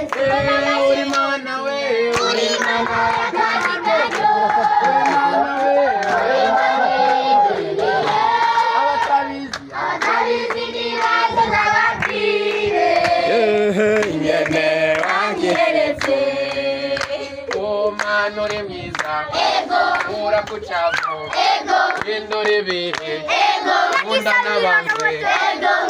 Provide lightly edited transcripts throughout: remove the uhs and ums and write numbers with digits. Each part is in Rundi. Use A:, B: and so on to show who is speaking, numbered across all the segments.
A: uri mana we uri mana yakandikayo abatabizi nibaze n'ababwire ingene wanyeretse mana uri mwiza urakucavu indura ibihe nkunda n'abantu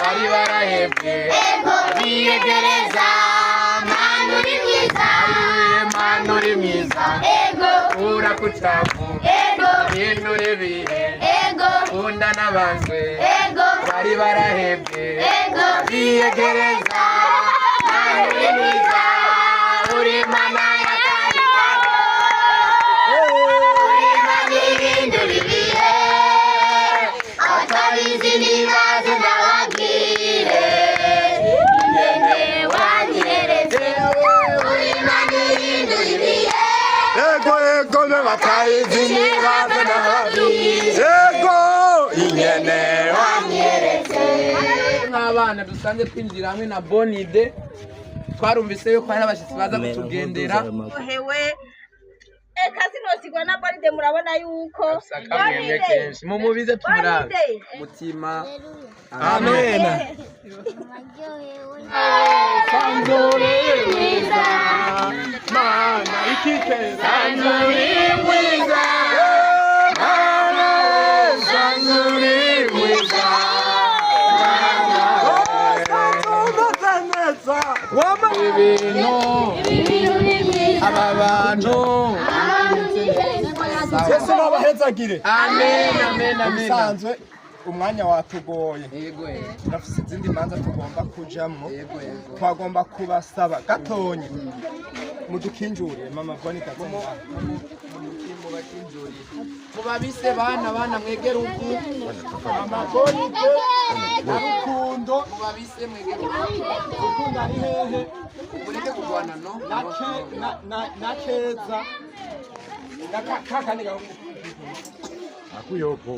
A: bari barahebwe biyegereza mana uri mwiza mana uri mwiza urakucavu indura ibihe nkunda n'abantu bari barahebwe biyegereza mana uri mwiza uri mana nibaze n'ababwire ingene wanyeretse uri mana ihindura ibihe ego batayizi nibaze n'ababwire ego ingene wanyeretse nk'abana dusanzwe twinjira hamwe na Bonide twarumvise yuko hari abashyitsi baza kutugendera
B: Kasinosigwa na Bonide murabona yuko
A: Bonide kenshi mumubize tumurabe mutima amen Sanzuri mwiza mana ikike Sanzuri mwiza mana Sanzuri mwiza wama ibintu aba bantu
C: Yesu nabahezagire.
A: Amen.
C: Usanzwe umwanya watugoye. Turafise izindi manza tugomba kujamwo. Twagomba kubasaba gatonyi. Mudukinjure mama Bonide gatsemba.
A: Mubabise bana mwegera uku.
C: Mama Bonide Rukundo
A: Mubabise mwegera uku.
C: Rukundo ari hehe?
A: Mureke kurwana no.
C: Na Keza. Kakani gaho.
D: Akuyoko.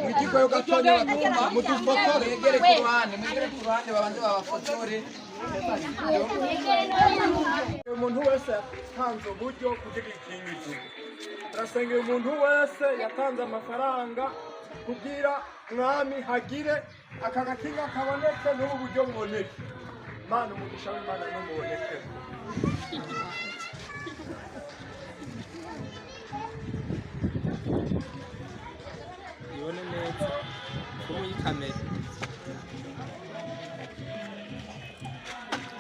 C: Mwijiko yo gatonya batuma mudufotore.
A: Mwegere kurwane babanze babafotore.
C: Umuntu wese yatanze uburyo kugira ikintu. Turasengera umuntu wese yatanze amafaranga kugira mwami hagire akagakinga kaboneke n'ubu buryo buboneke. Mana umugisha w'Imana n'umuboneke.
A: Yone neza. Kumuyi kamera.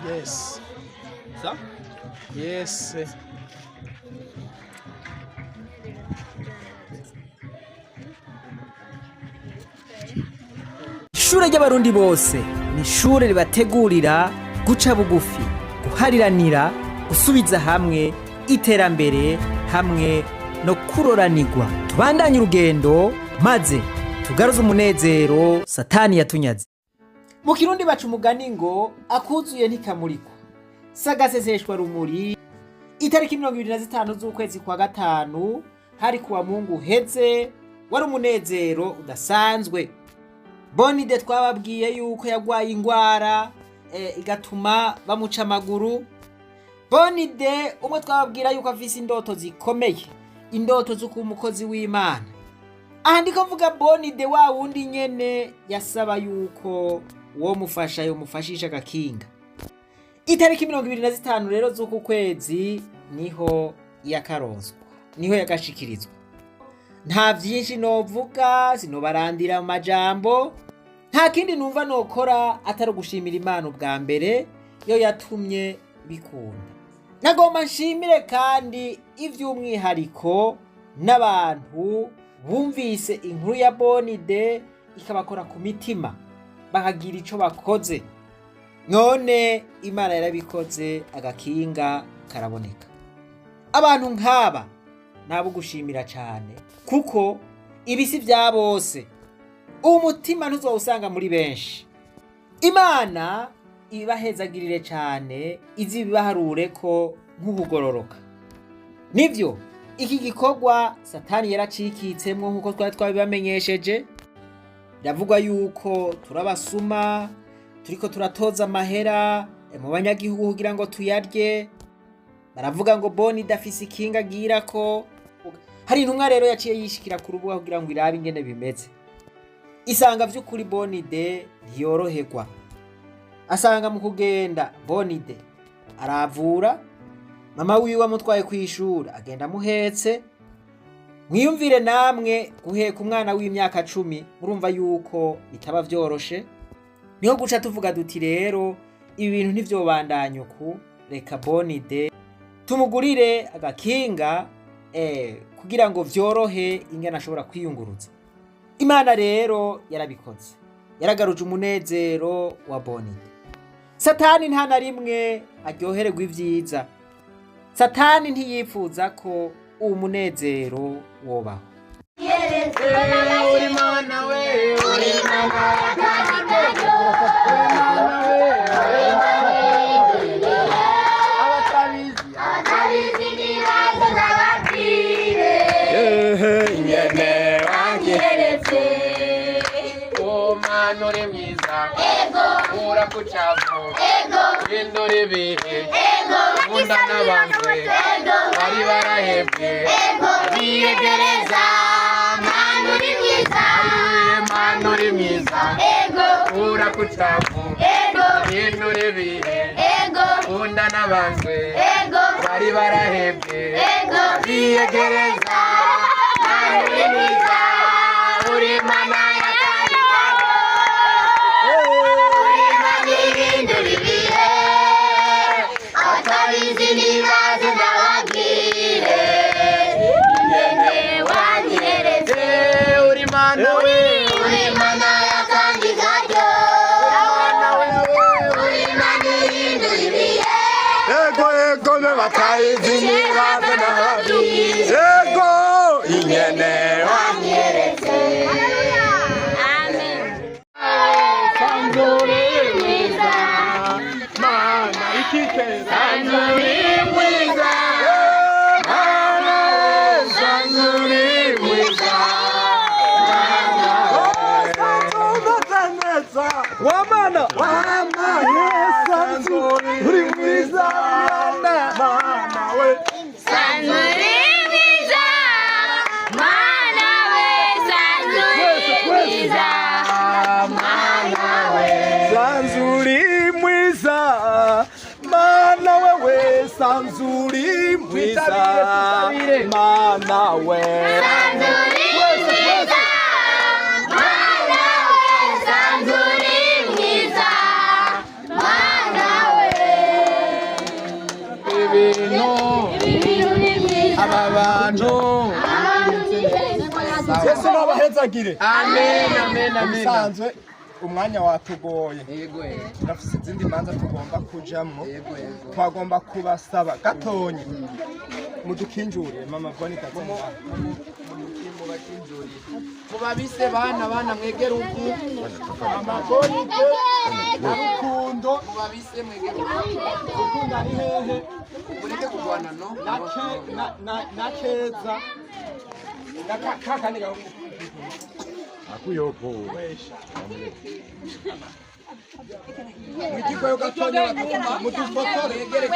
C: Yes.
A: Sa?
C: Yes.
E: Ishure ry'abarundi bose ni ishure ribategurira guca bugufi, guhariranira, gusubiza hamwe, iterambere hamwe no kuroranirwa. Tubandanye urugendo maze tugaruze umunezero Satani yatunyaze. Mu Kirundi baca umugani ngo akuzuye ntikamurikwa. Sagaseseshwa rumuri. Itariki 25 z'ukwezi kwa gatanu hari kuwa Mungu heze wari umunezero udasanzwe. Bonide twababwiye yuko yagwaye ingwara igatuma bamuca amaguru. Bonide umwe twababwira yuko afise indoto zikomeye, indoto zo kuba umukozi w'Imana. Aha ndiko mvuga Bonide wa wundi nyene yasaba yuko uwo mufasha yomufashisha agakinga. Itariki 25 rero z'uku kwezi niho yakaronswa, niho yagashikirizwa. Nta vyinshi novuga, sinobarandira mu majambo. Nta kindi numva nokora atari gushimira Imana ubwa mbere yo yatumye bikunda. Nagomba nshimire kandi ivy'umwihariko n'abantu bumvise inkuru ya Bonide ikabakora ku mitima bakagira ico bakoze. None Imana yarabikoze agakinga karaboneka. Abantu nk'aba nabo gushimira cyane kuko ibisi vya bose umutima ntuzowusanga muri benshi. Imana ibahezagirire cyane izi bibaharure ko nk'ubugororoka. Nivyo iki gikorwa Satani yaracikitsemwo nkuko twabibamenyesheje. Ndavugwa yuko turabasuma, turiko turatoza amahera mu banyagihugu kugira ngo tuyarye, baravuga ngo Bonide afise ikinga agirako. Hari intumwa rero yaciye yishikira ku rubuga kugira ngo irabe ingene bimeze, isanga vy'ukuri Bonide ntiyoroherwa. Asanga mu kugenda Bonide aravura, mama wiwe amutwaye kw'ishuri agenda amuhetse. Mwiyumvire namwe guheka umwana w'imyaka 10, murumva yuko bitaba vyoroshe. Niho guca tuvuga duti rero ibi bintu ntivyobandanya uku, reka Bonide tumugurire agakinga kugira ngo vyorohe ingene ashobora kwiyunguruza. Imana rero yarabikoze, yaragaruje umunezero wa Bonide. Satani nta na rimwe aryohererwa ivyiza. Satani ntiyifuza ko uwo munezero wobaho.
A: uri mana we uri mana yakandi karyo abatabizi nibaze n'ababwire
C: ingene
A: wanyeretse
D: Mana uri mwiza
A: ego
D: urakucavu
A: ego
D: hindura ibihe
A: ego
D: nkunda n'abantu
A: ego
D: bari barahebwe
A: ego biyegereza Mana uri mwiza
D: Mana uri mwiza
A: ego
D: urakucavu
A: ego
D: hindura ibihe
A: ego
D: nkunda n'abantu
A: ego
D: bari barahebwe
A: ego
D: biyegereza
A: Mana uri mwiza uri mana yakandi karyo uri mana ihindura ibihe abatabizi nibaze n'ababwire ingene wanyeretse
D: uri Mana we
A: uri mana yakandi karyo uri mana ihindura ibihe
C: ego me batayizi nibaze n'ababwire ego ingene
A: wanyeretse amen sanzuri mwiza
C: Mana ikiteza
A: sanzuri mwiza
C: Mana sanzuri mwiza Wamana sanzuri uri mwiza Mana we
A: sanzuri mwiza mana we sanzuri mwiza mana we
C: sanzuri mwiza Mana wewe sanzuri mwiza Mana we
A: sanzuri mwiza mana we sanzuri mwiza mana we
D: ibintu
A: ibintu ni mwiza
D: aba bantu
C: Yesu nabahezagire
D: amen amen amen
C: bisanzwe umwanya watugoye
D: yego
C: turafise izindi manza tugomba kujamwo twagomba kubasaba gatonyi mudukinjure mama Bonide
D: mubabise bana mwegera uku
C: mama Bonide na Rukundo
D: mubabise mwegera uku
C: Rukundo ari hehe
D: mureke kurwana no
C: na Keza na kakani gaho akuyopo Mwijiko yo gatonya batuma mudufotore
D: mwegere ku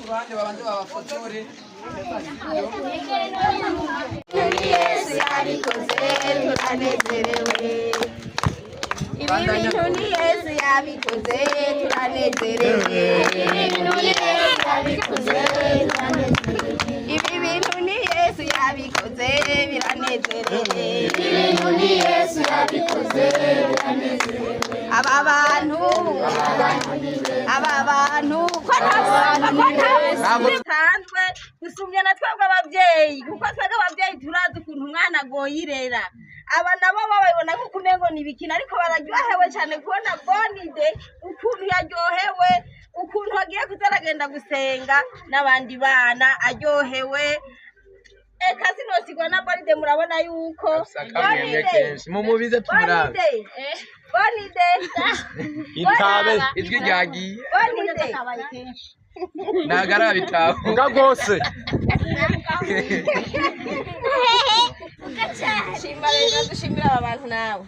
D: ruhande babanze babafotore
A: Yesu yabikoze turanezerewe ibi bintu ni Yesu yabikoze turanezerewe ibi bintu ni Yesu yabikoze turanezerewe ibi bintu ni Yesu yabikoze biranezerewe ibi bintu ni Yesu yabikoze biranezerewe aba bantu ko
B: bisanzwe dusumye na twebwe ababyeyi kuko twebwe ababyeyi turazi ukuntu umwana agoyirera. Aba nabo babibona ko kumengo ni bikina ariko bararyohewe cyane kubona Bonide ukuntu yaryohewe, ukuntu agiye kuzaragenda gusenga n'abandi bana aryohewe. Eka sinosigwa na Bonide, murabona yuko
D: mumubize tumurabe
B: Bonide
C: itabe
D: ijwi ryagiye
B: Bonide
D: nagara bitaho
C: nga gose
B: shimba rero dushimira aba bantu nawe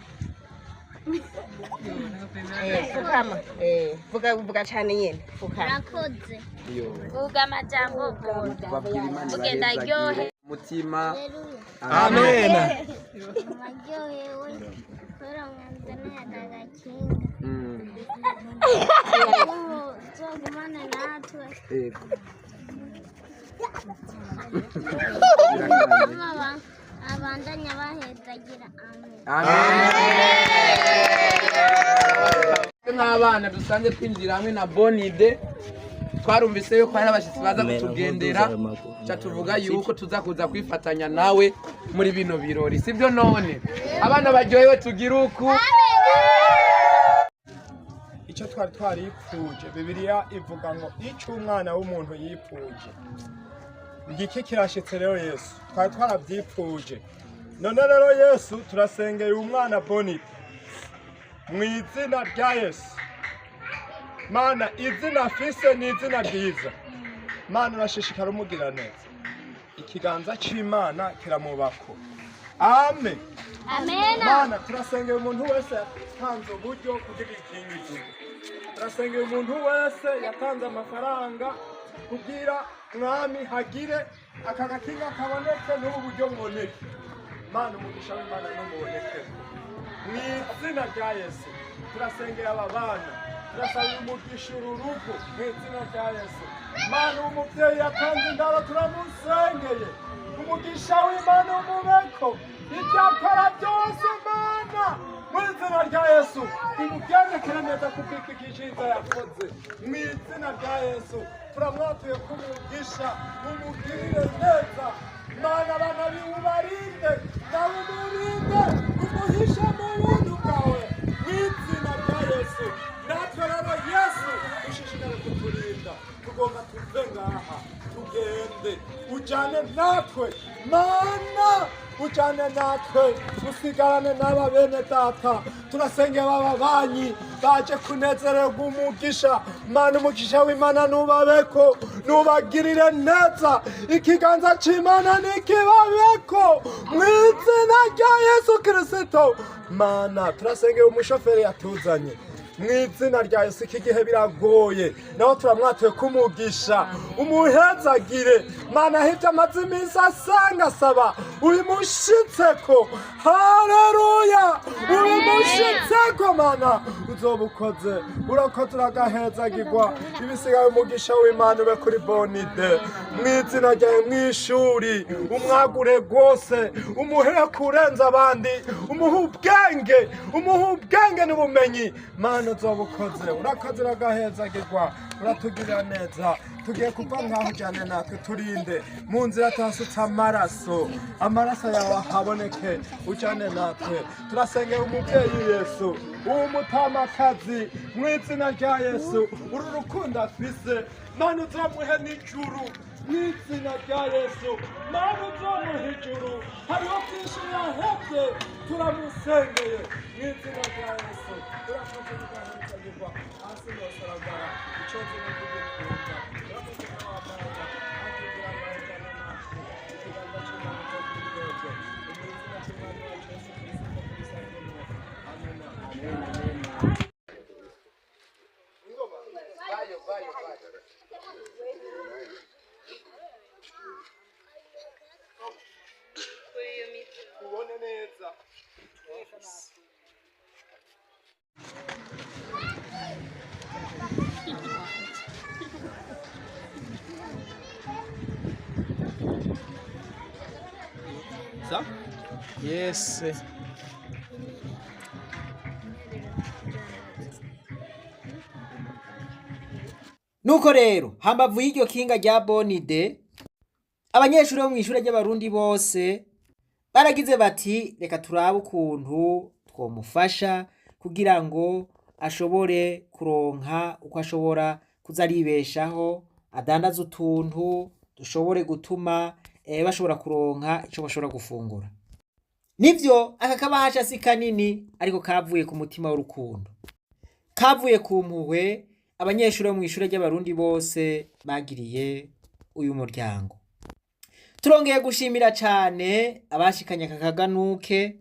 B: Fukama. Vuga cyane nyene. Fukama.
A: Rakoze.
D: Yo.
A: Vuga amajambo Boni.
D: Babwira Imana
A: Ugenda
D: ibahezagire
A: aryohe.
D: umutima.
C: Amen.
A: Amaryohewe. Kubera mwanzaniye aka gakinga. Uzogumane natwe.
D: Yego.
A: Mama abandanya bahezagira amen.
D: Amen. Nk'abana dusanze twinjira hamwe na Bonide twarumvise yuko hari abashyitsi baza kutugendera ca tuvuga yuko tuza kuza kwifatanya nawe muri bino birori sibyo none abana baryohewe tugira uku
C: icyo twari twaripfuje bibiliya ivuga ngo icyo umwana w'umuntu yipfuje igiki kirashitse rero yesu twari twarabyipfuje none rero yesu turasengeye umwana Bonide mu izina rya yesu mana izina afise ni izina ryiza mana urashishikara umugira neza ikiganza c'imana kiramubako amen
A: Amen.
C: mana turasengeye umuntu wese yatanze uburyo kugira ikingizi turasengeye umuntu wese yatanze amafaranga kugira mwami hagire aka gakinga kaboneke n'ubu buryo buboneke mana umugisha w'imana n'umuboneke mu izina rya yesu turasengeye aba bana turasaba umugisha uru rugo mu izina rya yesu mana umubyeyi yatanze indaro turamusengeye umugisha w'imana umubeko ibyo akora byose mana mu izina rya yesu bimugendekere neza kubw'ikikishiza yakoze mu izina rya yesu turamwatuye kumugisha umugirire neza mana abana biwe ubarinde nawe umurinde umuhishe mu buntu bwawe mu izina rya yesu natwe rero yesu ushishikare kuturinda tugomba tuve ngaha tugende ujyane natwe mana ujyane natwe usigarane n'aba bene data turasengera aba banyi baje kunezererwa umugisha mana umugisha w'imana nubabeko nubagirire neza ikiganza c'imana nikibabeko mu izina rya yesu kirisito mana turasengera umushoferi yatuzanye mu izina rya yesu iki gihe biragoye naho turamwatuye kumugisha umuhezagire mana hirya amaze iminsi asanga asaba ubimushitseko haleluya ubimushitseko mana uzoba ukoze urakoze uragahezagirwa ibisigaye umugisha w'imana ube kuri Bonide mu izina ryawe mw'ishuri umwagure rwose umuhe kurenza abandi umuhe ubwenge n'ubumenyi mana uzoba ukoze urakoze uragahezagirwa uratugirira neza tugiye kuva ngaho ujyane natwe turinde mu nzira tuhasutse amaraso yawe ahaboneke ujyane natwe turasengera umubyeyi yesu uw'umutamakazi mu izina rya yesu uru rukundo afise mana uzamuhe n'ijuru mu izina rya yesu mana uzamuhe ijuru hariho byinshi yahebye turamusengeye mu izina rya yesu urakoze uragahezagirwa hasi hose aragara icoze n'igikunda urakoze n'abamana atubwira amahitamo natwe ikiganza cy'imana cyo kuri twebwe mu izina cy'imana yacu yesu kirisito tubisangemo amena ubone neza
D: yes
E: nuko rero hambavu y'iryo kinga rya Bonide abanyeshuri bo mu ishuri ry'abarundi bose baragize bati reka turabe ukuntu twomufasha kugira ngo ashobore kuronka uko ashobora kuza aribeshaho adandaza utuntu dushobore gutuma bashobora kuronka icyo bashobora gufungura nivyo aka kabahasha si kanini ariko kavuye ku mutima w'urukundo kavuye ku mpuhwe abanyeshuri bo mu ishuri ry'abarundi bose bagiriye uyu muryango turongeye gushimira cyane abashikanye aka kaganuke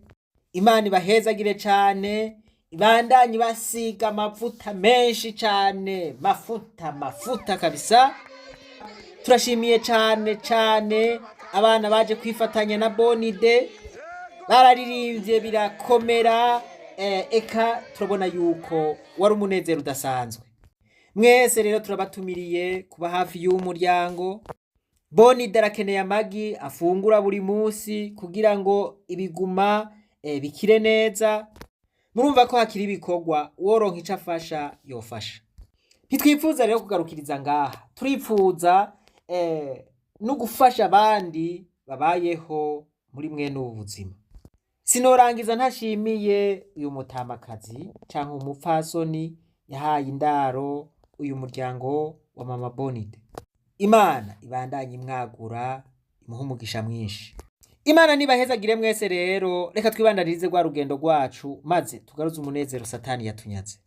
E: imana ibahezagire cyane ibandanye basiga amavuta menshi cyane, mafuta kabisa. Turashimiye cyane abana baje kwifatanya na Bonide, bararirimbye birakomera, eka turabona yuko wari umunezero udasanzwe. Mwese rero turabatumiriye kuba hafi y'umuryango. Bonide arakeneye amagi afungura buri munsi kugira ngo ibiguma bikire neza. Murumva ko hakiri ibikorwa, woronka ico afasha yofasha. Ntitwifuza rero kugarukiriza ngaha, turipfuza no gufasha abandi babayeho muri mwene ubu buzima. Sinorangiza ntashimiye uyu mutamakazi canke umupfasoni yahaye indaro uyu muryango wa mama Bonide. Imana ibandanye imwagura, imuhe umugisha mwinshi. Imana nibahezagire mwese rero, reka twibandanirize rwa rugendo rwacu maze tugaruze umunezero Satani yatunyaze.